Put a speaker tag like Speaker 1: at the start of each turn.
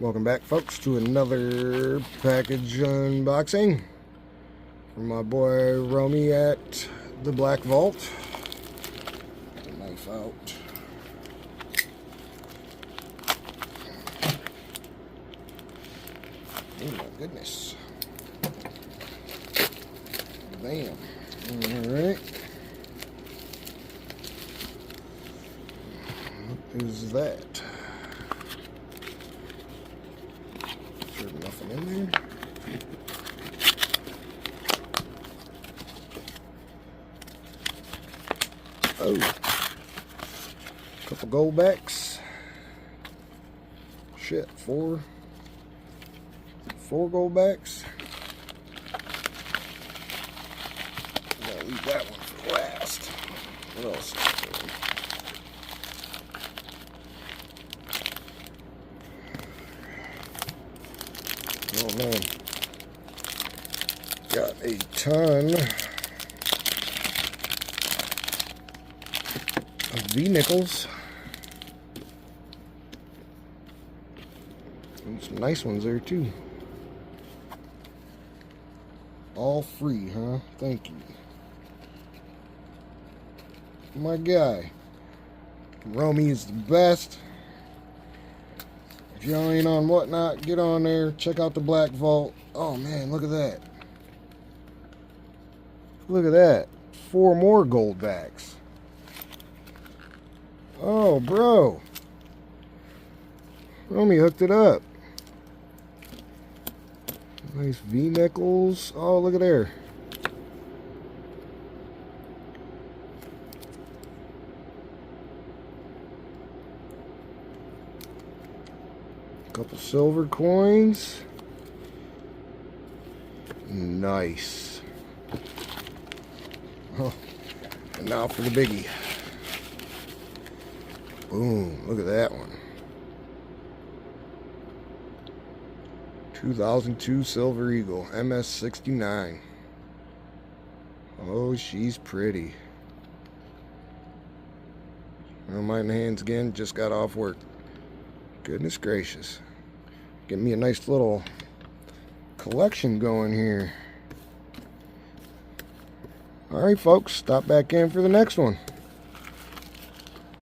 Speaker 1: Welcome back, folks, to another package unboxing from my boy Romy at the Black Vault. Get the knife out. Oh my goodness. Bam. Alright. What is that? There's nothing in there. Oh. Couple gold backs. Shit, four gold backs. Gotta leave that one for last. What else is there? Oh man, got a ton of V-nickels. And some nice ones there too. All free, huh? Thank you. My guy. Romy is the best. If y'all ain't on Whatnot, get on there. Check out the Black Vault. Oh man, look at that. Look at that. 4 more gold backs. Oh, bro. Romy hooked it up. Nice V-nickels. Oh, look at there. Couple silver coins. Nice. Oh, and now for the biggie. Boom, look at that one. 2002 Silver Eagle, MS69. Oh, she's pretty. Well, mine in the hands again, just got off work. Goodness gracious. Get me a nice little collection going here. Alright folks, stop back in for the next one.